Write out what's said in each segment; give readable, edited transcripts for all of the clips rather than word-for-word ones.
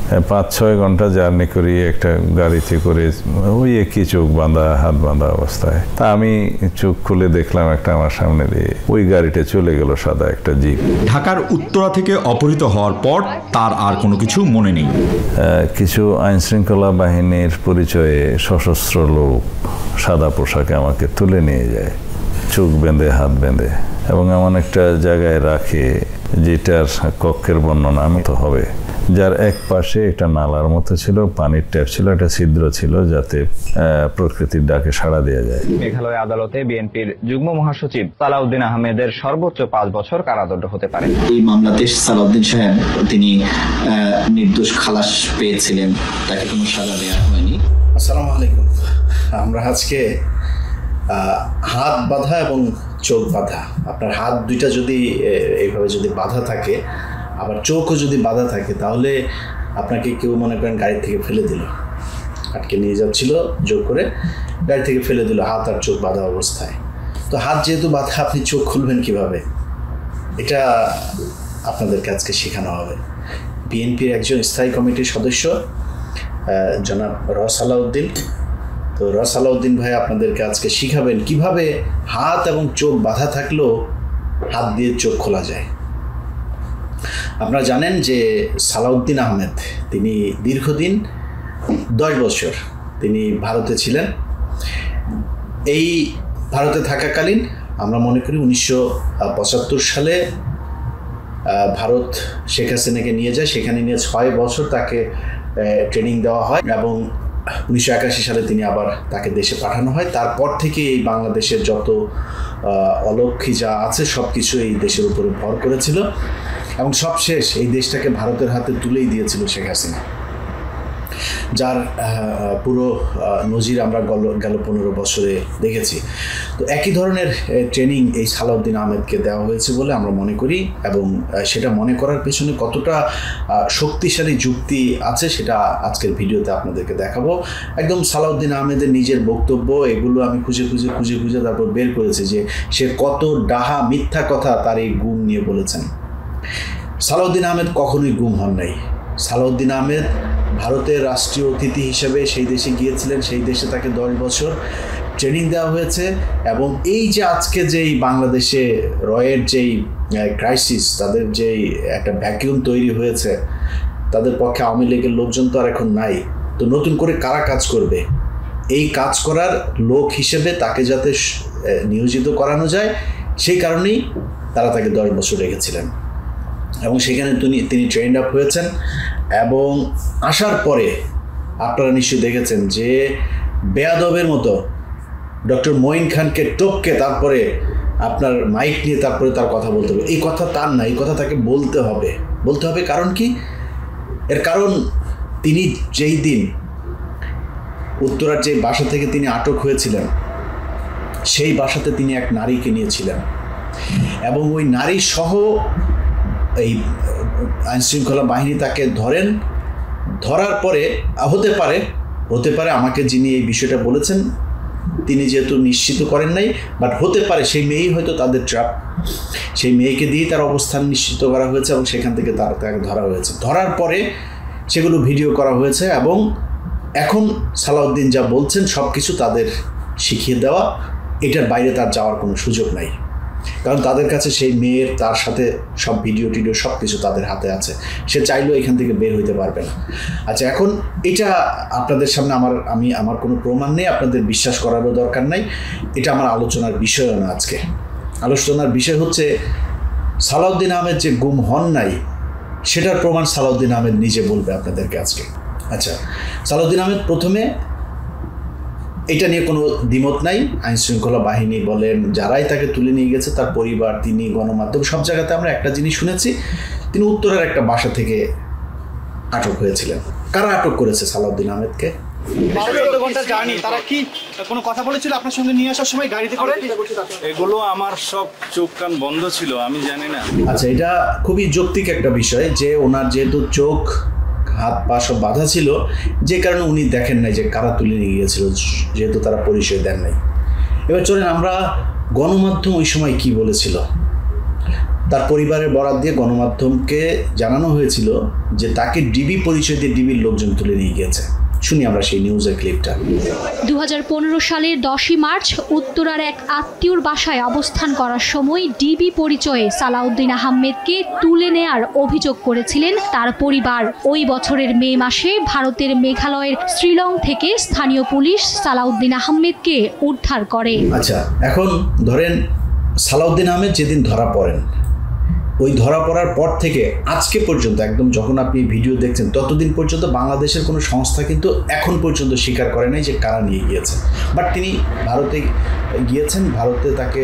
5-6 ঘন্টা জার্নি করি একটা গাড়িতে করে, ওই একই চোখ বাঁধা, হাত বাঁধা অবস্থায়। তা আমি চোখ খুলে দেখলাম একটা আমার সামনে দিয়ে ওই গাড়িটা চলে গেল, সাদা একটা জিপ। ঢাকার উত্তরা থেকে অপহৃত হওয়ার পর তার আর কোনো কিছু মনে নেই। কিছু আইনশৃঙ্খলা বাহিনীর পরিচয়ে সশস্ত্র লোক সাদা পোশাকে আমাকে তুলে নিয়ে যায়, চোখ বেঁধে হাত বেঁধে, এবং এমন একটা জায়গায় রাখে যেটার কক্ষের বর্ণনা আমি তো হবে, যার এক পাশে একটা নালার মতো ছিল, পানির ট্যাপ ছিল, একটা ছিদ্র ছিল যাতে প্রকৃতির ডাকে সাড়া দেওয়া যায়। মেঘালয় আদালতে বিএনপির যুগ্ম মহাসচিব সালাউদ্দিন আহমেদের সর্বোচ্চ 5 বছর কারাদণ্ড হতে পারে। এই মামলাতে সালাউদ্দিন সাহেব তিনি নির্দোষ খালাস পেয়েছিলেন, তাকে কোনো সাজা দেওয়া হয়নি। আসসালামু আলাইকুম। আমরা আজকে হাত বাঁধা এবং চোখ বাঁধা, আপনার হাত দুইটা যদি এইভাবে যদি বাঁধা থাকে, আবার চোখও যদি বাঁধা থাকে, তাহলে আপনাকে কেউ মনে করেন গাড়ি থেকে ফেলে দিল, আটকে নিয়ে যাচ্ছিল জোর করে, গাড়ি থেকে ফেলে দিল হাত আর চোখ বাঁধা অবস্থায়। তো হাত যেহেতু বাঁধা, আপনি চোখ খুলবেন কিভাবে, এটা আপনাদেরকে আজকে শেখানো হবে। বিএনপির একজন স্থায়ী কমিটির সদস্য জনাব সালাউদ্দিন, তো সালাউদ্দিন ভাই আপনাদেরকে আজকে শিখাবেন কিভাবে হাত এবং চোখ বাঁধা থাকলেও হাত দিয়ে চোখ খোলা যায়। আপনারা জানেন যে সালাউদ্দিন আহমেদ তিনি দীর্ঘদিন 10 বছর তিনি ভারতে ছিলেন। এই ভারতে থাকাকালীন আমরা মনে করি 1975 সালে ভারত শেখ হাসিনাকে নিয়ে যায়, সেখানে নিয়ে 6 বছর তাকে ট্রেনিং দেওয়া হয় এবং 1981 সালে তিনি আবার তাকে দেশে পাঠানো হয়। তারপর থেকে এই বাংলাদেশের যত অলক্ষী যা আছে সব কিছু এই দেশের উপরে ভর করেছিল এবং সবশেষ এই দেশটাকে ভারতের হাতে তুলেই দিয়েছিল শেখ হাসিনা, যার পুরো নজির আমরা গেল 15 বছরে দেখেছি। তো একই ধরনের ট্রেনিং এই সালাউদ্দিন আহমেদকে দেওয়া হয়েছে বলে আমরা মনে করি, এবং সেটা মনে করার পেছনে কতটা শক্তিশালী যুক্তি আছে সেটা আজকের ভিডিওতে আপনাদেরকে দেখাবো। একদম সালাউদ্দিন আহমেদের নিজের বক্তব্য, এগুলো আমি খুঁজে তারপর বের করেছি যে সে কত ডাহা মিথ্যা কথা তার এই গুম নিয়ে বলেছেন। সালাউদ্দিন আহমেদ কখনোই গুম হন নাই। সালাউদ্দিন আহমেদ ভারতের রাষ্ট্রীয় অতিথি হিসেবে সেই দেশে গিয়েছিলেন, সেই দেশে তাকে 10 বছর ট্রেনিং দেওয়া হয়েছে, এবং এই যে আজকে যেই বাংলাদেশে রয়ের যেই ক্রাইসিস, তাদের যেই একটা ভ্যাকিউম তৈরি হয়েছে, তাদের পক্ষে আওয়ামী লীগের লোকজন তো আর এখন নাই, তো নতুন করে কারা কাজ করবে, এই কাজ করার লোক হিসেবে তাকে যাতে নিয়োজিত করানো যায় সেই কারণেই তারা তাকে 10 বছর রেখেছিলেন এবং সেখানে তিনি ট্রেন্ড আপ হয়েছেন। এবং আসার পরে আপনারা নিশ্চয়ই দেখেছেন যে বেয়াদবের মতো ডক্টর মঈন খানকে টপকে তারপরে আপনার মাইক নিয়ে তারপরে তার কথা বলতে হবে। এই কথা তার না, এই কথা তাকে বলতে হবে। কারণ কি? এর কারণ তিনি যেই দিন উত্তরার যে বাসা থেকে তিনি আটক হয়েছিলেন, সেই বাসাতে তিনি এক নারীকে নিয়েছিলেন এবং ওই নারী সহ এই আইনশৃঙ্খলা বাহিনী তাকে ধরার পরে হতে পারে আমাকে যিনি এই বিষয়টা বলেছেন তিনি যেহেতু নিশ্চিত করেন নাই, বাট হতে পারে সেই মেয়েই হয়তো তাদের ট্র্যাপ, সেই মেয়েকে দিয়েই তার অবস্থান নিশ্চিত করা হয়েছে এবং সেখান থেকে তাকে ধরা হয়েছে। ধরার পরে সেগুলো ভিডিও করা হয়েছে এবং এখন সালাউদ্দিন যা বলছেন সব কিছু তাদের শিখিয়ে দেওয়া, এটার বাইরে তার যাওয়ার কোনো সুযোগ নাই, কারণ তাদের কাছে সেই মেয়ের তার সাথে সব ভিডিও সব কিছু তাদের হাতে আছে, সে চাইলেও এখান থেকে বের হইতে পারবে না। আচ্ছা, এখন এটা আপনাদের সামনে আমার কোনো প্রমাণ নেই, আপনাদের বিশ্বাস করারও দরকার নাই, এটা আমার আলোচনার বিষয়ও না। আজকে আলোচনার বিষয় হচ্ছে সালাউদ্দিন আহমেদ যে গুম হন নাই সেটার প্রমাণ সালাউদ্দিন আহমেদ নিজে বলবে আপনাদেরকে আজকে। আচ্ছা, সালাউদ্দিন আহমেদ প্রথমে এটা নিয়ে কোনো দ্বিমত নাই, আইনশৃঙ্খলা বাহিনী বলেন, যারাই তাকে তুলে নিয়ে গেছে, তার পরিবার, তিনি, গণমাধ্যম, সব জায়গাতে আমরা একটা জিনিস শুনেছি, তিনি উত্তরের একটা বাসা থেকে আটক হয়েছিলেন। কারা আটক করেছে সালাউদ্দিন আহমেদকে? 12 ঘন্টার জার্নি, তারা কি কোনো কথা বলেছিল আপনার সঙ্গে নিয়ে আসার সময় গাড়িতে করে? এগুলো আমার সব চোখ কান বন্ধ ছিল, আমি জানি না। আচ্ছা, এটা খুবই যৌক্তিক একটা বিষয় যে ওনার যেহেতু চোখ হাত পা সব বাধা ছিল, যে কারণে উনি দেখেন নাই যে কারা তুলে নিয়ে গিয়েছিল, যেহেতু তারা পরিচয় দেন নাই। এবার চলেন আমরা গণমাধ্যম ওই সময় কি বলেছিল। তার পরিবারের বরাত দিয়ে গণমাধ্যমকে জানানো হয়েছিল যে তাকে ডিবি পরিচয় দিয়ে ডিবির লোকজন তুলে নিয়ে গিয়েছে। শুনি আমরা সেই নিউজের ক্লিপটা। 2015 সালের 10ই মার্চ উত্তরার এক আত্মীয়র বাসায় অবস্থান করার সময় ডিবি পরিচয়ে সালাউদ্দিন আহমেদকে তুলে নেয়ার অভিযোগ করেছিলেন তার পরিবার। ওই বছরের মে মাসে ভারতের মেঘালয়ের শ্রীলং থেকে স্থানীয় পুলিশ সালাউদ্দিন আহমেদকে উদ্ধার করে। আচ্ছা, এখন ধরেন সালাউদ্দিন আহমেদ যেদিন ধরা পড়েন, ওই ধরা পড়ার পর থেকে আজকে পর্যন্ত, একদম যখন আপনি ভিডিও দেখছেন ততদিন পর্যন্ত বাংলাদেশের কোনো সংস্থা কিন্তু এখন পর্যন্ত স্বীকার করে নাই যে কারা নিয়ে গিয়েছে। বাট তিনি ভারতে গিয়েছেন, ভারতে তাকে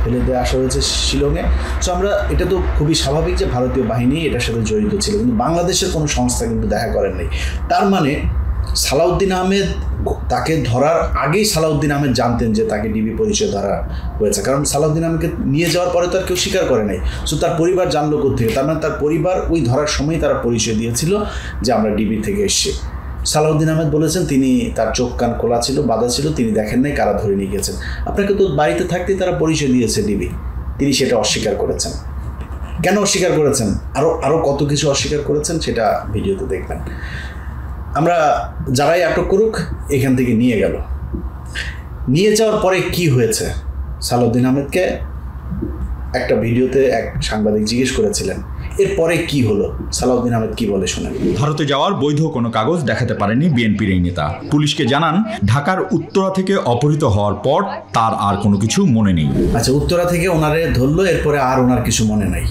ফেলে দিয়ে আসা হয়েছে শিলংয়ে। সো আমরা, এটা তো খুবই স্বাভাবিক যে ভারতীয় বাহিনী এটার সাথে জড়িত ছিল, কিন্তু বাংলাদেশের কোনো সংস্থা কিন্তু দেখা করেন নাই। তার মানে সালাউদ্দিন আহমেদ, তাকে ধরার আগেই সালাউদ্দিন আহমেদ জানতেন যে তাকে ডিবি পরিচয় ধরা হয়েছে, কারণ সালাউদ্দিন আহমেদকে নিয়ে যাওয়ার পরে তো আর কেউ স্বীকার করে নাই। সো তার পরিবার জানলো কোথেকে? তার মানে তার পরিবার ওই ধরার সময় তারা পরিচয় দিয়েছিল যে আমরা ডিবি থেকে এসেছি। সালাউদ্দিন আহমেদ বলেছেন তিনি, তার চোখ কান খোলা ছিল, বাধা ছিল, তিনি দেখেন নাই কারা ধরে নিয়ে গেছেন। আপনাকে তো বাড়িতে থাকতেই তারা পরিচয় দিয়েছে ডিবি, তিনি সেটা অস্বীকার করেছেন। কেন অস্বীকার করেছেন? আরও কত কিছু অস্বীকার করেছেন সেটা ভিডিওতে দেখবেন। আমরা যারাই আটক করুক এখান থেকে নিয়ে গেল। নিয়ে যাওয়ার পরে কি হয়েছে? সালাউদ্দিন আহমেদকে একটা ভিডিওতে এক সাংবাদিক জিজ্ঞেস করেছিলেন এরপরে কি হলো, সালাউদ্দিন আহমেদ কি বলে শোনেন। ভারতে যাওয়ার বৈধ কোনো কাগজ দেখাতে পারেনি বিএনপির এই নেতা। পুলিশকে জানান ঢাকার উত্তরা থেকে অপহৃত হওয়ার পর তার আর কোনো কিছু মনে নেই। আচ্ছা, উত্তরা থেকে ওনারে ধরলো, এরপরে আর ওনার কিছু মনে নাই।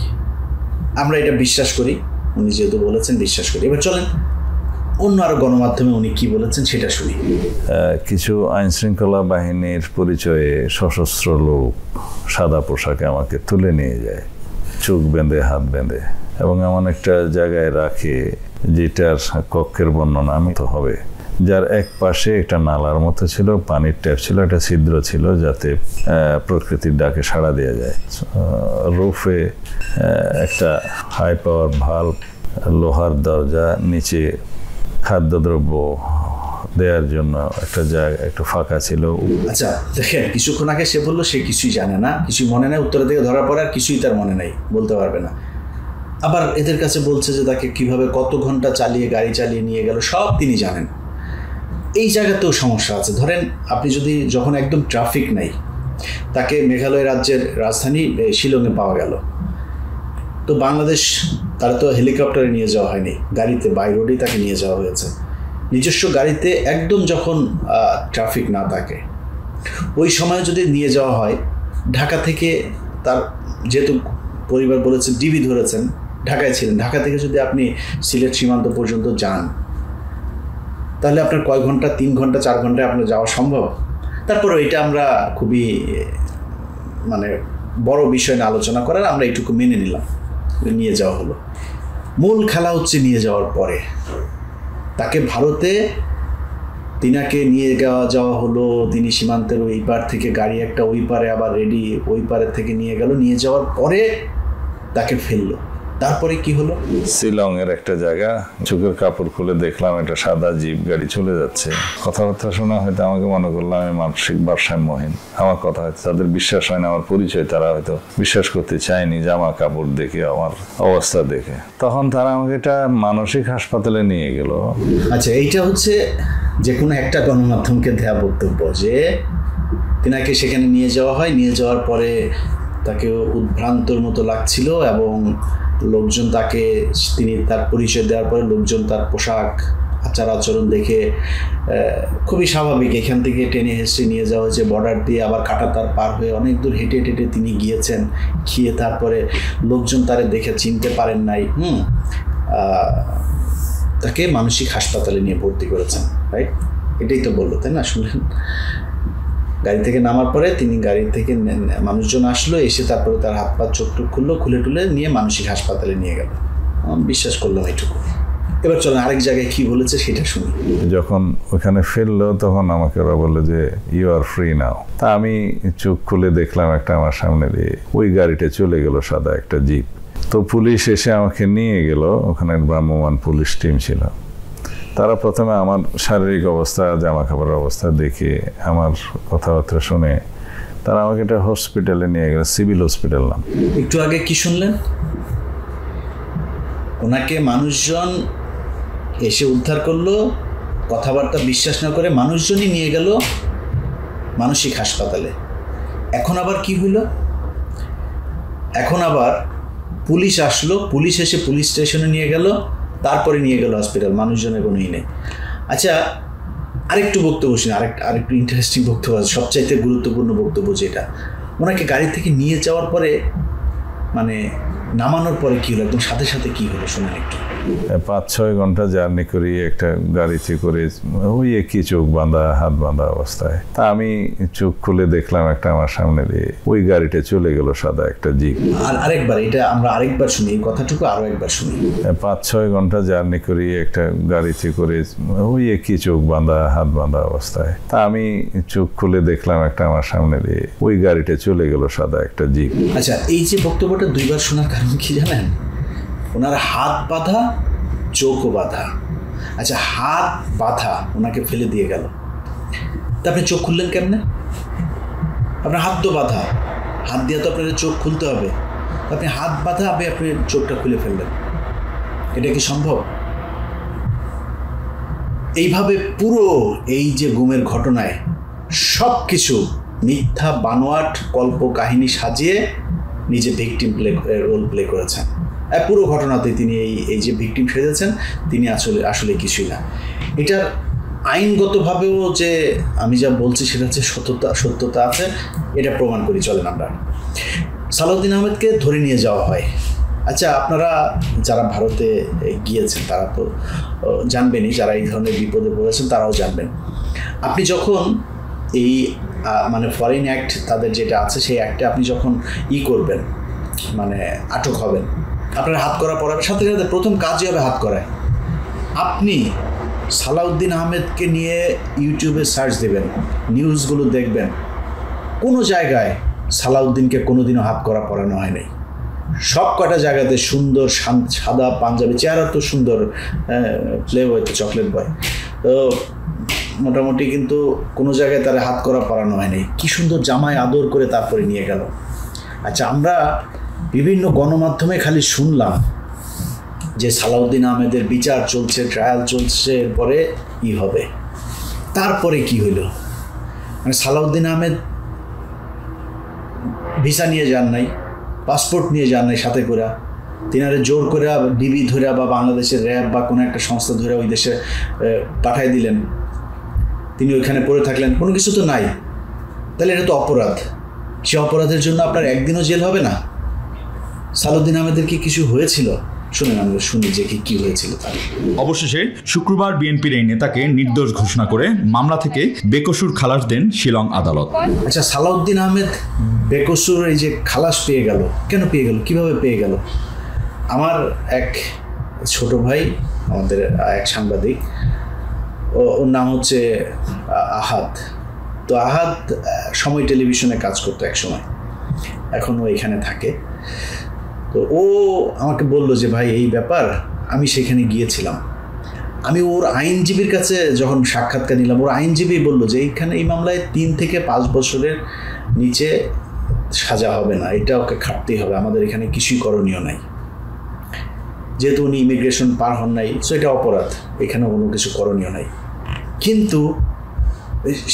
আমরা এটা বিশ্বাস করি, উনি যেহেতু বলেছেন বিশ্বাস করি। এবার চলেন অন্য আরো গণমাধ্যমে উনি কি বলেছেন সেটা শুনি। কিছু আইনশৃঙ্খলা বাহিনীর পরিচয়ে সশস্ত্র লোক সাদা পোশাকে আমাকে তুলে নিয়ে যায়, চোখ বেঁধে হাত বেঁধে, এবং এমন একটা জায়গায় রাখে যেটার কক্ষের বর্ণনা আমি তো হবে, যার এক পাশে একটা নালার মতো ছিল, পানির ট্যাপ ছিল, একটা ছিদ্র ছিল যাতে প্রকৃতির ডাকে সাড়া দেওয়া যায়। রুফে একটা হাই পাওয়ার ভাল্ব, লোহার দরজা, নিচে খাদ্যদ্রব্য দেওয়ার জন্য একটা জায়গা একটু ফাঁকা ছিল। আচ্ছা দেখেন, কিছুক্ষণ আগে সে বললো সে কিছুই জানে না, কিছুই মনে নেই, উত্তরা থেকে ধরার পরে আর কিছুই তার মনে নেই, বলতে পারবে না। আবার এদের কাছে বলছে যে তাকে কিভাবে কত ঘন্টা চালিয়ে গাড়ি চালিয়ে নিয়ে গেল সব তিনি জানেন। এই জায়গাতেও সমস্যা আছে। ধরেন আপনি যদি, যখন একদম ট্রাফিক নাই, তাকে মেঘালয় রাজ্যের রাজধানী শিলংয়ে পাওয়া গেল, তো বাংলাদেশ, তারা তো হেলিকপ্টারে নিয়ে যাওয়া হয়নি, গাড়িতে বাই রোডেই তাকে নিয়ে যাওয়া হয়েছে, নিজস্ব গাড়িতে, একদম যখন ট্রাফিক না থাকে ওই সময় যদি নিয়ে যাওয়া হয়। ঢাকা থেকে তার, যেহেতু পরিবার বলেছে ডিবি ধরেছেন, ঢাকায় ছিলেন, ঢাকা থেকে যদি আপনি সিলেট সীমান্ত পর্যন্ত যান তাহলে আপনার কয় ঘন্টা, 3 ঘন্টা 4 ঘন্টায় আপনার যাওয়া সম্ভব। তারপরে এটা আমরা খুবই মানে বড় বিষয় নিয়ে আলোচনা করার, আমরা এইটুকু মেনে নিলাম, নিয়ে যাওয়া হলো। মূল খেলা হচ্ছে নিয়ে যাওয়ার পরে তাকে ভারতে তিনাকে নিয়ে যাওয়া হলো, তিনি সীমান্তের ওই পার থেকে গাড়ি একটা ওই পারে আবার রেডি, ওই পারের থেকে নিয়ে গেল, নিয়ে যাওয়ার পরে তাকে ফেললো। তারপরে কি হলো? শিলং এর একটা জায়গা, চোখের কাপড় খুলে দেখলাম একটা সাদা জিপ গাড়ি চলে যাচ্ছে। কথাবার্তা শোনা হয়তো আমাকে মনে করলাম আমি মানসিক ভারসাম্যহীন, আমার কথা হয়তো তাদের বিশ্বাস হয় না, আমার পরিচয় তারা হয়তো বিশ্বাস করতে চায়নি, জামা কাপড় দেখে, আমার অবস্থা দেখে। তখন তারা আমাকে একটা মানসিক হাসপাতালে নিয়ে গেল। আচ্ছা, এইটা হচ্ছে যে কোনো একটা গণমাধ্যমকে দেয়া বক্তব্য যে তিনাকে সেখানে নিয়ে যাওয়া হয়, নিয়ে যাওয়ার পরে তাকে উদ্ভ্রান্তর মতো লাগছিল এবং লোকজন তাকে, তিনি তার পরিচয় দেওয়ার পরে লোকজন তার পোশাক আচার আচরণ দেখে খুবই স্বাভাবিক, এখান থেকে টেনে হেসড়ে নিয়ে যাওয়া হয়েছে, বর্ডার দিয়ে আবার কাঁটাতার পার হয়ে অনেক দূর হেঁটে হেঁটে তিনি গিয়েছেন, গিয়ে তারপরে লোকজন তারে দেখে চিনতে পারেন নাই, তাকে মানসিক হাসপাতালে নিয়ে ভর্তি করেছেন, রাইট? এটাই তো বললো, তাই না? শুনলেন, গাড়ি থেকে নামার পরে তিনি, গাড়ি থেকে মানুষজন আসলো, এসে তারপরে তার হাত পা চোখ টুক খুললো, খুলে টুলে নিয়ে মানসিক হাসপাতালে নিয়ে গেল। বিশ্বাস করলাম এইটুকু। এবার চলেন আরেক জায়গায় কি বলেছে সেটা শুনি। যখন ওখানে ফেললো তখন আমাকে ওরা বললো যে ইউ আর ফ্রি নাও। তা আমি চোখ খুলে দেখলাম একটা আমার সামনে দিয়ে ওই গাড়িটা চলে গেল, সাদা একটা জিপ। তো পুলিশ এসে আমাকে নিয়ে গেল, ওখানে ভ্রাম্যমাণ পুলিশ টিম ছিল। তারা প্রথমে আমার শারীরিক অবস্থা, জামা কাপড়ের অবস্থা দেখে, আমার কথাবার্তা শুনে তারা আমাকে একটা হসপিটালে নিয়ে গেল, সিভিল হসপিটাল নাম। একটু আগে কি শুনলেন? ওনাকে মানুষজন এসে উদ্ধার করলো, কথাবার্তা বিশ্বাস না করে মানুষজনই নিয়ে গেল মানসিক হাসপাতালে। এখন আবার কি হইল? এখন আবার পুলিশ আসলো, পুলিশ এসে পুলিশ স্টেশনে নিয়ে গেল, তারপরে নিয়ে গেল হসপিটাল। মানুষজনের কোনোই নেই। আচ্ছা, আরেকটু বক্তব্য শুনি, আরেকটু ইন্টারেস্টিং বক্তব্য আছে, সবচাইতে গুরুত্বপূর্ণ বক্তব্য যেটা। ওনাকে গাড়ি থেকে নিয়ে যাওয়ার পরে মানে নামানোর পরে কি হলো, একদম সাথে সাথে কি হলো শুনুন একটু। 5-6 ঘন্টা জার্নি করি একটা গাড়িতে করে, ওই একই চোখ বাঁধা, হাত বাঁধা অবস্থায়। তা আমি চোখ খুলে দেখলাম একটা আমার সামনে দিয়ে ওই গাড়িটা চলে গেল, সাদা একটা জিপ। আর আরেকবার এটা আমরা আরেকবার শুনি, এই কথাটুকু আরো একবার শুনি। 5-6 ঘন্টা জার্নি করি একটা গাড়িতে করে, ওই একই চোখ বাঁধা, হাত বাঁধা অবস্থায়। তা আমি চোখ খুলে দেখলাম একটা আমার সামনে দিয়ে ওই গাড়িটা চলে গেল, সাদা একটা জিপ। আচ্ছা, এই যে বক্তব্যটা দুইবার শোনার কারণ কি জানেন? ওনার হাত বাঁধা, চোখও বাঁধা। আচ্ছা, হাত বাঁধা, ওনাকে ফেলে দিয়ে গেল, তা আপনি চোখ খুললেন কেমনে? আপনার হাত তো বাঁধা, হাত দিয়ে তো আপনার চোখ খুলতে হবে। আপনি হাত বাঁধা, আপনি চোখটা খুলে ফেললেন, এটা কি সম্ভব? এইভাবে পুরো এই যে গুমের ঘটনায় সব কিছু মিথ্যা বানোয়াট কল্প কাহিনী সাজিয়ে নিজে ভিকটিম রোল প্লে করেছেন। পুরো ঘটনাতে তিনি এই যে ভিকটিম সেজেছেন, তিনি আসলে কিছুই না। এটার আইনগতভাবেও যে আমি যা বলছি সেটা হচ্ছে সত্যতা আছে, এটা প্রমাণ করি। চলেন আমরা সালাউদ্দিন আহমেদকে ধরে নিয়ে যাওয়া হয়। আচ্ছা, আপনারা যারা ভারতে গিয়েছেন তারা তো জানবেনই, যারা এই ধরনের বিপদে পড়েছেন তারাও জানবেন। আপনি যখন এই মানে ফরেন অ্যাক্ট তাদের যেটা আছে, সেই অ্যাক্টে আপনি যখন করবেন, মানে আটক হবেন, আপনার হাত করা পড়াবে, সাথে সাথে প্রথম কাজই হবে হাত করায়। আপনি সালাউদ্দিন আহমেদকে নিয়ে ইউটিউবে সার্চ দেবেন, নিউজগুলো দেখবেন, কোনো জায়গায় সালাউদ্দিনকে কোনোদিনও হাত করা পড়ানো হয় নাই। সব কটা জায়গাতে সুন্দর সাদা পাঞ্জাবি, চেহারা তো সুন্দর, প্লে বয় তো চকলেট বয়, তো মোটামুটি, কিন্তু কোনো জায়গায় তারা হাত করা পড়ানো হয়নি। কি সুন্দর জামায় আদর করে তারপরে নিয়ে গেল। আচ্ছা, আমরা বিভিন্ন গণমাধ্যমে খালি শুনলাম যে সালাউদ্দিন আহমেদের বিচার চলছে, ট্রায়াল চলছে, এরপরে কি হবে। তারপরে কি হইল? মানে সালাউদ্দিন আহমেদ ভিসা নিয়ে যান নাই, পাসপোর্ট নিয়ে যান নাই সাথে করে, তিনারে জোর করে ডিবি ধরে বা বাংলাদেশের র্যাব বা কোনো একটা সংস্থা ধরে ওই দেশে পাঠাই দিলেন, তিনি ওইখানে পড়ে থাকলেন, কোনো কিছু তো নাই। তাহলে এটা তো অপরাধ। সে অপরাধের জন্য আপনার একদিনও জেল হবে না। সালাউদ্দিন আহমেদের কি কিছু হয়েছিল? শুনেন, আমরা শুনি যে কি হয়েছিল তার। অবশেষে শুক্রবার বিএনপির এই নেতাকে নির্দোষ ঘোষণা করে মামলা থেকে বেকসুর খালাস দেন শিলং আদালত। আচ্ছা, সালাউদ্দিন আহমেদ বেকসুর এই যে খালাস পেয়ে গেল, কেন পেয়ে গেল, কিভাবে পেয়ে গেল? আমার এক ছোট ভাই, আমাদের এক সাংবাদিক, ওর নাম হচ্ছে আহাদ। তো আহাদ সময় টেলিভিশনে কাজ করতো এক সময়, এখনও এখানে থাকে। তো ও আমাকে বললো যে ভাই এই ব্যাপার, আমি সেখানে গিয়েছিলাম। আমি ওর আইনজীবীর কাছে যখন সাক্ষাৎকার নিলাম, ওর আইনজীবী বললো যে এইখানে এই মামলায় 3 থেকে 5 বছরের নিচে সাজা হবে না, এটা ওকে খাটতেই হবে, আমাদের এখানে কিছুই করণীয় নাই। যেহেতু উনি ইমিগ্রেশন পার হন নাই, সো এটা অপরাধ, এখানে কোনো কিছু করণীয় নাই। কিন্তু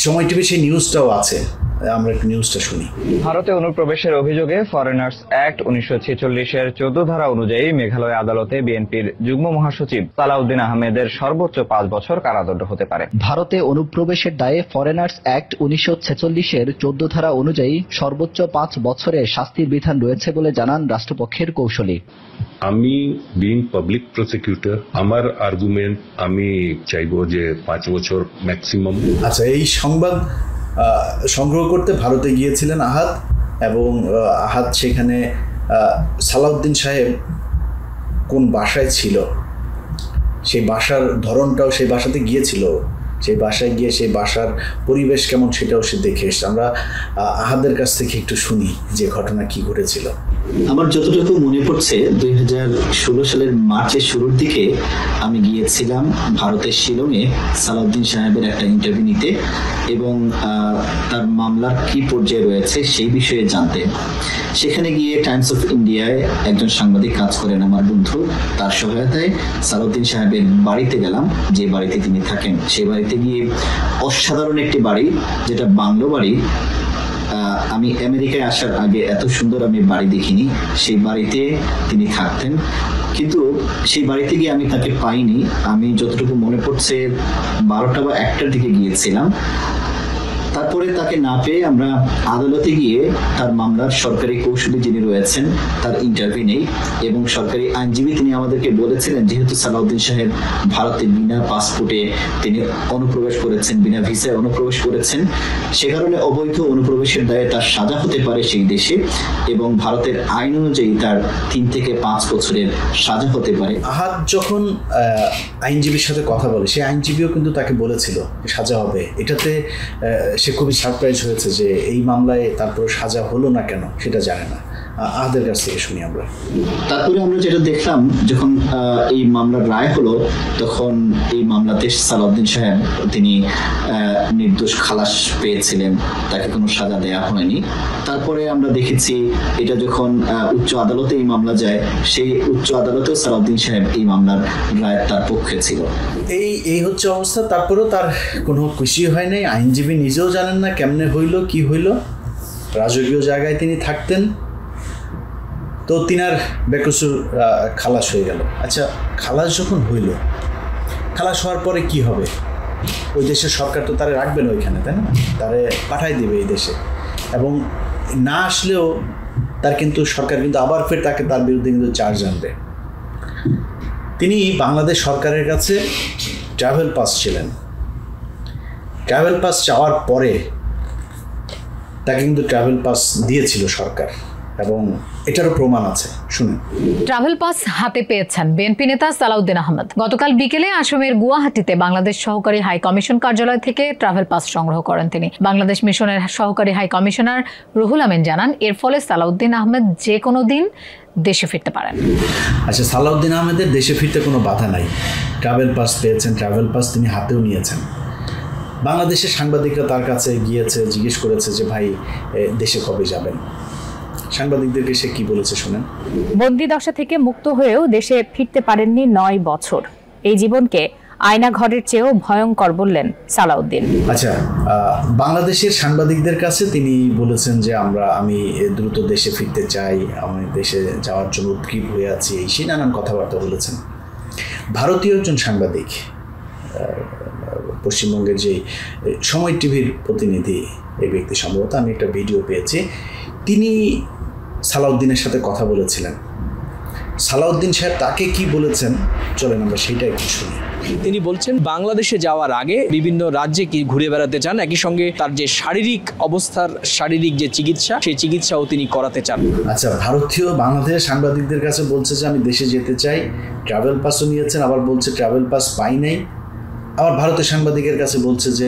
সময় টিভি সেই নিউজটাও আছে, আমরা একটু নিউজটা শুনি। ভারতে অনুপ্রবেশের অভিযোগে ফরেনার্স অ্যাক্ট 1946-এর 14 ধারা অনুযায়ী মেঘালয় আদালতে বিএনপির যুগ্ম মহাসচিব সালাউদ্দিন আহমেদের সর্বোচ্চ 5 বছর কারাদণ্ড হতে পারে। ভারতে অনুপ্রবেশের দায়ে ফরেনার্স অ্যাক্ট 1946-এর 14 ধারা অনুযায়ী সর্বোচ্চ 5 বছরের শাস্তির বিধান রয়েছে বলে জানান রাষ্ট্রপক্ষের কৌঁসুলি। আমি বিং পাবলিক প্রসিকিউটর, আমার আর্গুমেন্ট আমি চাইবো যে 5 বছর ম্যাক্সিমাম। আচ্ছা, এই সংবাদ সংগ্রহ করতে ভারতে গিয়েছিলেন আহাদ, এবং আহাদ সেখানে সালাউদ্দিন সাহেব কোন বাসায় ছিল, সেই বাসার ধরনটাও, সেই বাসাতে গিয়েছিল, সেই বাসায় গিয়ে সেই বাসার পরিবেশ কেমন সেটাও সে দেখে এসছে। আমরা আহাদের কাছ থেকে একটু শুনি যে ঘটনা কি ঘটেছিল। আমার যতটুকু মনে পড়ছে 2016 সালের মার্চের শুরুর দিকে আমি গিয়েছিলাম ভারতের শিলংয়ে সালাউদ্দিন সাহেবের একটা ইন্টারভিউ নিতে এবং তার মামলার কি পর্যায়ে রয়েছে সেই বিষয়ে জানতে। সেখানে গিয়ে টাইমস অফ ইন্ডিয়ায় একজন সাংবাদিক কাজ করেন আমার বন্ধু, তার সহায়তায় সালাউদ্দিন সাহেবের বাড়িতে গেলাম, যে বাড়িতে তিনি থাকেন। সেই বাড়িতে গিয়ে অসাধারণ একটি বাড়ি, যেটা বাংলো বাড়ি। আমি আমেরিকায় আসার আগে এত সুন্দর আমি বাড়ি দেখিনি। সেই বাড়িতে তিনি থাকতেন, কিন্তু সেই বাড়িতে গিয়ে আমি তাকে পাইনি। আমি যতটুকু মনে পড়ছে 12টা বা 1টার দিকে গিয়েছিলাম। তারপরে তাকে না পেয়ে আমরা আদালতে গিয়ে তার মামলার সরকারি কৌশলী যিনি রয়েছেন তার ইন্টারভিউ নেই এবং সরকারি আইনজীবী তিনি আমাদেরকে বলেছিলেন, যেহেতু সালাউদ্দিন সাহেব ভারতে বিনা পাসপোর্টে তিনি অনুপ্রবেশ করেছেন, বিনা ভিসায় অনুপ্রবেশ করেছেন, সে কারণে অবৈধ অনুপ্রবেশের দায়ে তার সাজা হতে পারে সেই দেশে এবং ভারতের আইন অনুযায়ী তার 3 থেকে 5 বছরের সাজা হতে পারে। আহাদ যখন আইনজীবীর সাথে কথা বলে, সেই আইনজীবীও কিন্তু তাকে বলেছিল সাজা হবে। এটাতে সে খুবই সারপ্রাইজ হয়েছে যে এই মামলায় তারপর সাজা হলো না কেন, সেটা জানে না। আহাদের কাছ থেকে শুনি আমরা। তারপরে আমরা যেটা দেখলাম, যখন এই মামলার রায় হলো তখন এই মামলাতে সালাউদ্দিন সাহেব তিনি নির্দোষ খালাস পেয়েছিলেন, তাকে কোনো সাজা দেওয়া হয়নি। তারপরে আমরা দেখেছি এটা যখন উচ্চ আদালতে এই মামলা যায়, সেই উচ্চ আদালতেও সালাউদ্দিন সাহেব এই মামলার রায় তার পক্ষে ছিল। এই হচ্ছে অবস্থা। তারপরেও তার কোনো খুশি হয় নাই, আইনজীবী নিজেও জানেন না কেমনে হইল কি হইল। রাজকীয় জায়গায় তিনি থাকতেন, তো তিনার বেকসুর খালাস হয়ে গেল। আচ্ছা, খালাস যখন হইল, খালাস হওয়ার পরে কি হবে? ওই দেশের সরকার তো তারা রাখবে না ওইখানে, তাই না? তারে পাঠাই দেবে এই দেশে, এবং না আসলেও তার কিন্তু সরকার কিন্তু আবার ফের তার বিরুদ্ধে কিন্তু চার্জ আনবে। তিনি বাংলাদেশ সরকারের কাছে ট্রাভেল পাস ছিলেন। ট্রাভেল পাস চাওয়ার পরে তাকে কিন্তু ট্রাভেল পাস দিয়েছিল সরকার, এবং এটারও প্রমাণ আছে, শুনুন। ট্রাভেল পাস হাতে পেয়েছেন বিএনপি নেতা সালাউদ্দিন আহমেদ। গতকাল বিকেলে আসামের গুয়াহাটিতে বাংলাদেশ সহকারী হাই কমিশন কার্যালয় থেকে ট্রাভেল পাস সংগ্রহ করেন তিনি। বাংলাদেশ মিশনের সহকারী হাই কমিশনার রুহুল আমিন জানান, এর ফলে সালাউদ্দিন আহমেদ যে কোনো দিন দেশে ফিরতে পারেন। আচ্ছা, সালাউদ্দিন আহমেদের দেশে ফিরতে কোনো বাধা নাই। ট্রাভেল পাস পেয়েছেন, ট্রাভেল পাস তিনি হাতেও নিয়েছেন। বাংলাদেশের সাংবাদিকরা তার কাছে গিয়েছে, জিজ্ঞেস করেছে যে ভাই দেশে কবে যাবেন। সাংবাদিকদেরকে সে কি বলেছে শুনেন। বন্দি দশা থেকে মুক্ত হয়েও দেশে ফিরতে পারেননি 9 বছর। এই জীবনকে আয়না ঘরের চেয়েও ভয়ঙ্কর বললেন সালাউদ্দিন। আচ্ছা, বাংলাদেশের সাংবাদিকদের কাছে তিনি বলেছেন যে আমি দ্রুত দেশে ফিরতে চাই, আমি দেশে যাওয়ার জন্য উদ্গ্রীব হয়ে আছি, এই সেই নানান কথাবার্তা বলেছেন। ভারতীয় একজন সাংবাদিক, পশ্চিমবঙ্গের যে সময় টিভির প্রতিনিধি, এই ব্যক্তি সম্ভবত, আমি একটা ভিডিও পেয়েছি, তিনি সালাউদ্দিনের সাথে কথা বলেছিলেন। সালাউদ্দিন সাহেব তাকে কি বলেছেন, চলেন আমরা সেইটা একটু শুনি। তিনি বলছেন বাংলাদেশে যাওয়ার আগে বিভিন্ন রাজ্যে কি ঘুরে বেড়াতে চান, একই সঙ্গে তার যে শারীরিক অবস্থার শারীরিক যে চিকিৎসা, সেই চিকিৎসাও তিনি করাতে চান। আচ্ছা, ভারতীয় বাংলাদেশের সাংবাদিকদের কাছে বলছে যে আমি দেশে যেতে চাই, ট্রাভেল পাসও নিয়েছেন, আবার বলছে ট্রাভেল পাস পাই নাই। আবার ভারতের সাংবাদিকের কাছে বলছে যে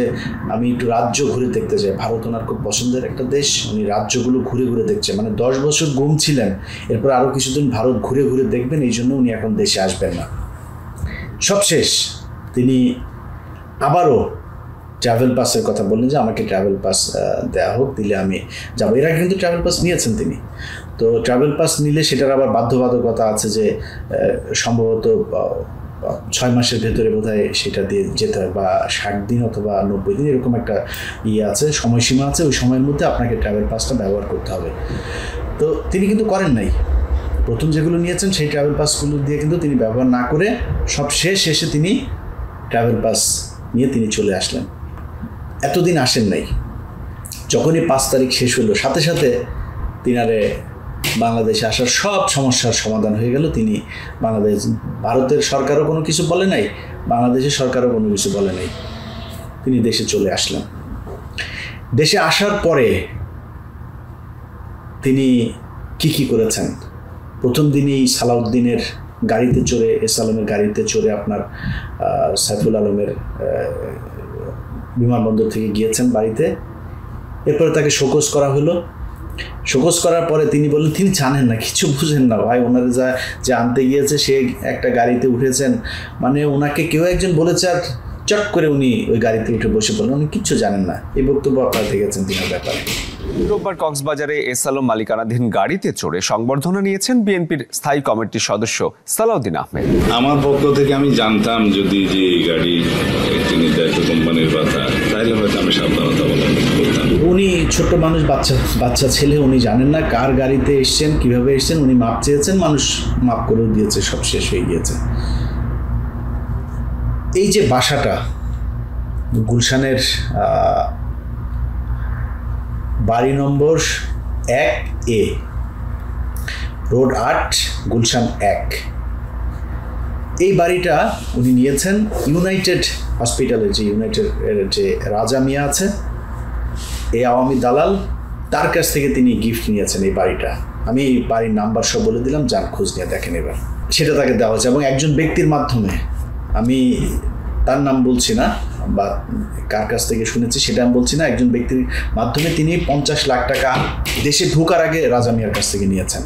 আমি একটু রাজ্য ঘুরে দেখতে চাই। ভারত ওনার খুব পছন্দের একটা দেশ, উনি রাজ্যগুলো ঘুরে ঘুরে দেখছে। মানে 10 বছর গুম ছিলেন, এরপর আরও কিছুদিন ভারত ঘুরে ঘুরে দেখবেন, এই জন্য উনি এখন দেশে আসবেন না। সবশেষ তিনি আবারও ট্রাভেল পাসের কথা বললেন যে আমাকে ট্রাভেল পাস দেওয়া হোক, দিলে আমি যাবো। এর আগে কিন্তু ট্রাভেল পাস নিয়েছেন তিনি। তো ট্রাভেল পাস নিলে সেটার আবার বাধ্যবাধকতা আছে যে সম্ভবত 6 মাসের ভেতরে বোধহয় সেটা দিয়ে যেতে হয়, বা 60 দিন অথবা 90 দিন, এরকম একটা আছে, সময়সীমা আছে। ওই সময়ের মধ্যে আপনাকে ট্রাভেল পাসটা ব্যবহার করতে হবে। তো তিনি কিন্তু করেন নাই। প্রথম যেগুলো নিয়েছেন সেই ট্রাভেল পাসগুলো দিয়ে কিন্তু তিনি ব্যবহার না করে সব শেষে তিনি ট্রাভেল পাস নিয়ে তিনি চলে আসলেন। এতদিন আসেন নাই। যখনই 5 তারিখ শেষ হলো, সাথে সাথে তিনারে বাংলাদেশে আসার সব সমস্যার সমাধান হয়ে গেল। তিনি ভারতের সরকারও কোনো কিছু বলে নাই, বাংলাদেশের সরকারও কোনো কিছু বলে নাই, তিনি দেশে চলে আসলেন। দেশে আসার পরে তিনি কি করেছেন, প্রথম দিনেই সালাউদ্দিনের গাড়িতে চড়ে, এস আলমের গাড়িতে চড়ে আপনার সাইফুল আলমের বিমানবন্দর থেকে গিয়েছেন বাড়িতে। এরপরে তাকে শোকজ করা হলো। শোকজ করার পরে তিনি বললেন তিনি জানেন না, কিছু বুঝেন না ভাই, ওনারা যে আনতে গিয়েছে সে একটা গাড়িতে উঠেছেন, মানে ওনাকে কেউ একজন বলেছে আর চট করে উনি ওই গাড়িতে উঠে বসে পড়লেন, উনি কিচ্ছু জানেন না। এই বক্তব্য আপনারা দেখেছেন তিনার ব্যাপারে। রোববার কক্সবাজারে এস আলম মালিকানাধীন গাড়িতে চড়ে সংবর্ধনা নিয়েছেন বিএনপির স্থায়ী কমিটির সদস্য সালাউদ্দিন আহমেদ। আমার পক্ষ থেকে আমি জানতাম যদি যে এই গাড়ি একটি নির্ধারিত কোম্পানির কথা, তাহলে হয়তো আমি সাবধানতা অবলম্বন করতাম। উনি ছোট্ট মানুষ, বাচ্চা ছেলে, উনি জানেন না কার গাড়িতে এসছেন, কিভাবে এসছেন। উনি মাপ চেয়েছেন, মানুষ মাপ করেও দিয়েছে, সব শেষ হয়ে গিয়েছে। এই যে বাসাটা গুলশানের বাড়ি নম্বর 1A, রোড 8, গুলশান 1, এই বাড়িটা উনি নিয়েছেন ইউনাইটেড হসপিটালের যে রাজা মিয়া আছে, এই আওয়ামী দালাল, তার কাছ থেকে তিনি গিফট নিয়েছেন এই বাড়িটা। আমি এই বাড়ির নাম্বার সব বলে দিলাম, যান খোঁজ নিয়ে দেখেন এবার। সেটা তাকে দেওয়া হয়েছে এবং একজন ব্যক্তির মাধ্যমে, আমি তার নাম বলছি না বা কার কাছ থেকে শুনেছি সেটা আমি বলছি না, একজন ব্যক্তির মাধ্যমে তিনি 50 লাখ টাকা দেশে ঢোকার আগে রাজা মিয়ার কাছ থেকে নিয়েছেন,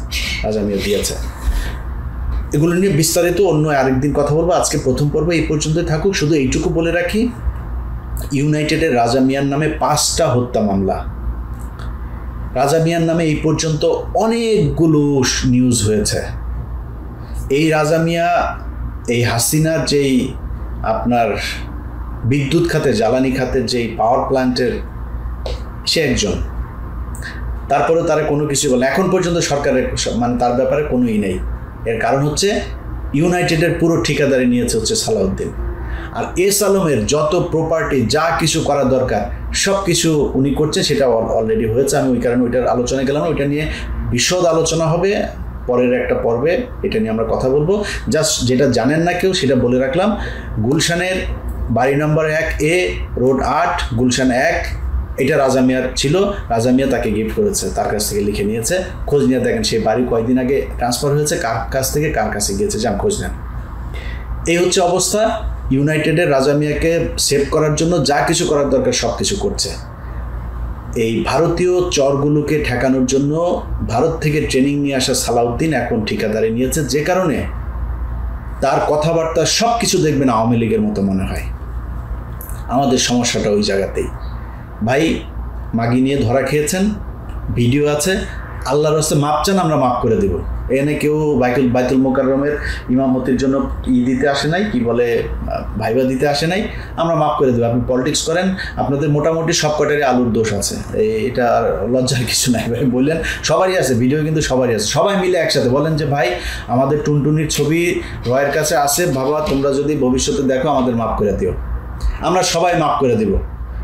রাজা মিয়া দিয়েছে। এগুলো নিয়ে বিস্তারিত অন্য আরেকদিন কথা বলবো। আজকে প্রথম পর্ব এই পর্যন্তই থাকুক। শুধু এইটুকু বলে রাখি, ইউনাইটেডের রাজা মিয়ার নামে 5টা হত্যা মামলা। রাজা মিয়ার নামে এই পর্যন্ত অনেকগুলো নিউজ হয়েছে। এই রাজা মিয়া এই হাসিনার যেই আপনার বিদ্যুৎ খাতে, জ্বালানি খাতের যেই পাওয়ার প্ল্যান্টের সে একজন, তারপরে তারা কোনো কিছু বলে এখন পর্যন্ত সরকারের মানে তার ব্যাপারে কোনোই নেই। এর কারণ হচ্ছে ইউনাইটেডের পুরো ঠিকাদারি নিয়েছে হচ্ছে সালাউদ্দিন। আর এস আলমের যত প্রপার্টি, যা কিছু করা দরকার সব কিছু উনি করছে, সেটা অলরেডি হয়েছে। আমি ওই কারণে ওইটার আলোচনায় গেলাম না, ওইটা নিয়ে বিশদ আলোচনা হবে পরের একটা পর্বে, এটা নিয়ে আমরা কথা বলবো। জাস্ট যেটা জানেন না কেউ সেটা বলে রাখলাম, গুলশানের বাড়ি নম্বর 1A, রোড 8, গুলশান 1, এটা রাজা মিয়ার ছিল। রাজা মিয়া তাকে গিফট করেছে, তার কাছ থেকে লিখে নিয়েছে। খোঁজ নিয়ে দেখেন সেই বাড়ি কয়েকদিন আগে ট্রান্সফার হয়েছে, কার কাছ থেকে কার কাছে গিয়েছে, যান খোঁজ নেন। এই হচ্ছে অবস্থা। ইউনাইটেডের রাজা মিয়াকে সেভ করার জন্য যা কিছু করার দরকার সব কিছু করছে। এই ভারতীয় চরগুলোকে ঠেকানোর জন্য ভারত থেকে ট্রেনিং নিয়ে আসা সালাউদ্দিন এখন ঠিকাদারি নিয়েছে, যে কারণে তার কথাবার্তা সব কিছু দেখবেন আওয়ামী লীগের মতো মনে হয়। আমাদের সমস্যাটা ওই জায়গাতেই। ভাই মাগি নিয়ে ধরা খেয়েছেন, ভিডিও আছে, আল্লাহর রাস্তায় মাপ চান, আমরা মাপ করে দেব। এনে কেউ বাইতুল মোকাররমের ইমামতির জন্য দিতে আসে নাই, কি বলে ভাইবা দিতে আসে নাই, আমরা মাফ করে দেবো। আপনি পলিটিক্স করেন, আপনাদের মোটামুটি সব কটারই আলুর দোষ আছে, এটা আর লজ্জার কিছু নাই। ভাই বললেন সবারই আছে, ভিডিও কিন্তু সবারই আছে, সবাই মিলে একসাথে বলেন যে ভাই আমাদের টুনটুনির ছবি রয়ের কাছে আছে, বাবা তোমরা যদি ভবিষ্যতে দেখো আমাদের মাফ করে দিও, আমরা সবাই মাফ করে দিব।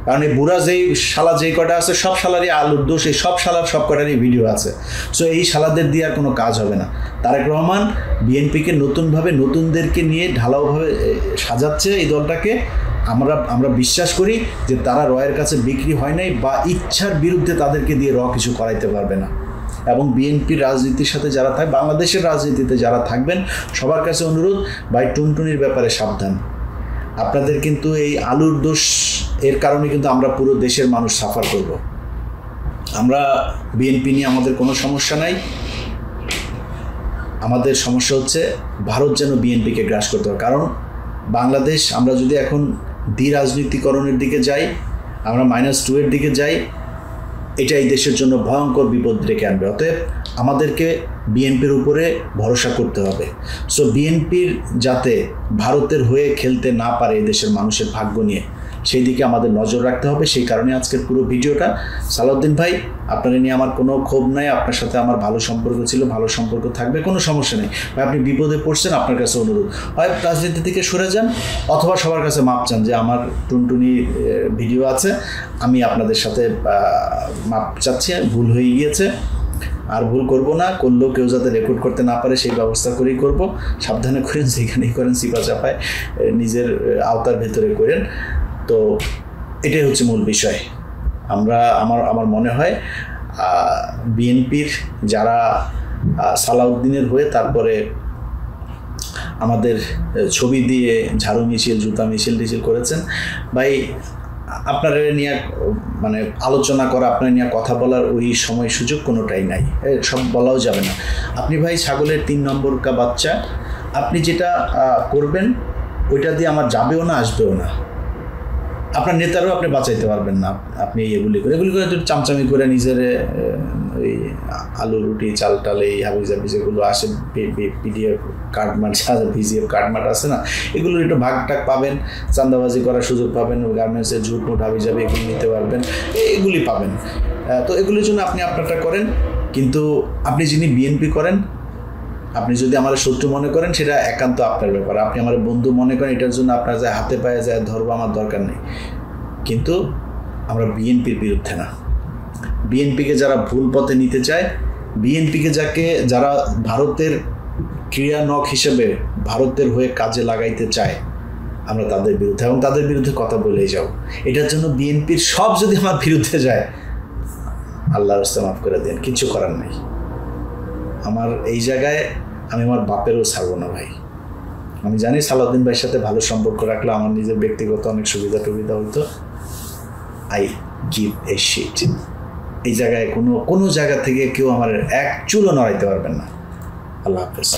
কারণ এই বুড়া যেই শালা যেই কটা আছে সব শালারই আলুর দোষ, এই সব শালার সব কটারই ভিডিও আছে। সো এই শালাদের দিয়ে আর কোনো কাজ হবে না। তারেক রহমান বিএনপিকে নতুনভাবে নতুনদেরকে নিয়ে ঢালাওভাবে সাজাচ্ছে এই দলটাকে। আমরা বিশ্বাস করি যে তারা রয়ের কাছে বিক্রি হয় নাই বা ইচ্ছার বিরুদ্ধে তাদেরকে দিয়ে কিছু করাইতে পারবে না। এবং বিএনপির রাজনীতির সাথে যারা থাকে, বাংলাদেশের রাজনীতিতে যারা থাকবেন, সবার কাছে অনুরোধ, ভাই টুনটুনির ব্যাপারে সাবধান। আপনাদের কিন্তু এই আলুর দোষ এর কারণে কিন্তু আমরা পুরো দেশের মানুষ সাফার করব। আমরা বিএনপি নিয়ে আমাদের কোনো সমস্যা নাই, আমাদের সমস্যা হচ্ছে ভারত যেন বিএনপিকে গ্রাস করতে হবে। কারণ বাংলাদেশ, আমরা যদি এখন রাজনীতিকরণের দিকে যাই, আমরা -2 এর দিকে যাই, এটাই দেশের জন্য ভয়ঙ্কর বিপদ ডেকে আনবে। অতএব আমাদেরকে বিএনপির উপরে ভরসা করতে হবে। সো বিএনপির যাতে ভারতের হয়ে খেলতে না পারে দেশের মানুষের ভাগ্য নিয়ে, সেই দিকে আমাদের নজর রাখতে হবে। সেই কারণে আজকের পুরো ভিডিওটা। সালাউদ্দিন ভাই, আপনার নিয়ে আমার কোনো ক্ষোভ নাই, আপনার সাথে আমার ভালো সম্পর্ক ছিল, ভালো সম্পর্ক থাকবে, কোনো সমস্যা নেই ভাই। আপনি বিপদে পড়ছেন, আপনার কাছে অনুরোধ, হয় রাজনীতি থেকে সরে যান অথবা সবার কাছে মাপ চান যে আমার টুনটুনি ভিডিও আছে, আমি আপনাদের সাথে মাপ চাচ্ছি, ভুল হয়ে গিয়েছে, আর ভুল করব না, করলেও কেউ যাতে রেকর্ড করতে না পারে সেই ব্যবস্থা করেই করব। সাবধানে করেন, যেখানেই করেন চিপা চাপায় নিজের আওতার ভেতরে করেন। তো এটাই হচ্ছে মূল বিষয়। আমার মনে হয় বিএনপির যারা সালাউদ্দিনের হয়ে তারপরে আমাদের ছবি দিয়ে ঝাড়ু মিছিল, জুতা মিছিল করেছেন, ভাই আপনার নিয়ে মানে আলোচনা করা, আপনার নিয়ে কথা বলার ওই সময় সুযোগ কোনোটাই নাই, সব বলাও যাবে না। আপনি ভাই ছাগলের 3 নম্বর কা বাচ্চা, আপনি যেটা করবেন ওইটা দিয়ে আমার যাবেও না, আসবেও না, আপনার নেতারও আপনি বাঁচাইতে পারবেন না। আপনি এগুলি করে চামচামি করে নিজের ওই আলু রুটি চাল টাল এই হাবিজাবি যেগুলো আসে, পিডিএফ কার্ডমার্ট, ভিজিএফ কার্ডমার্ট আছে না, এগুলোর একটু ভাগ টাগ পাবেন, চান্দাবাজি করার সুযোগ পাবেন, গার্মেন্টসের ঝুটমুট হাবিজাবি এগুলো নিতে পারবেন, এগুলি পাবেন। তো এগুলির জন্য আপনি আপনারটা করেন, কিন্তু আপনি যিনি বিএনপি করেন, আপনি যদি আমার শত্রু মনে করেন সেটা একান্ত আপনার ব্যাপার। আপনি আমার বন্ধু মনে করেন, এটার জন্য আপনার যায় হাতে পায়ে যায় ধরবো, আমার দরকার নেই। কিন্তু আমরা বিএনপির বিরুদ্ধে না। বিএনপিকে যারা ভুল পথে নিতে চায়, বিএনপিকে যারা ভারতের ক্রিয়ানক হিসেবে ভারতের হয়ে কাজে লাগাইতে চায়, আমরা তাদের বিরুদ্ধে, এবং তাদের বিরুদ্ধে কথা বলেই যাও। এটার জন্য বিএনপির সব যদি আমার বিরুদ্ধে যায়, আল্লাহর রাস্তা মাফ করে দেন, কিছু করার নেই। আমার এই জায়গায় আমি আমার বাপেরও ছাড়বো না ভাই। আমি জানি সালাউদ্দিন ভাইয়ের সাথে ভালো সম্পর্ক রাখলে আমার নিজের ব্যক্তিগত অনেক সুবিধা টুবিধা হইতো। I give a sheet. এই জায়গায় কোনো জায়গা থেকে কেউ আমার এক চুলও নড়াইতে পারবেন না। আল্লাহ হাফেজ।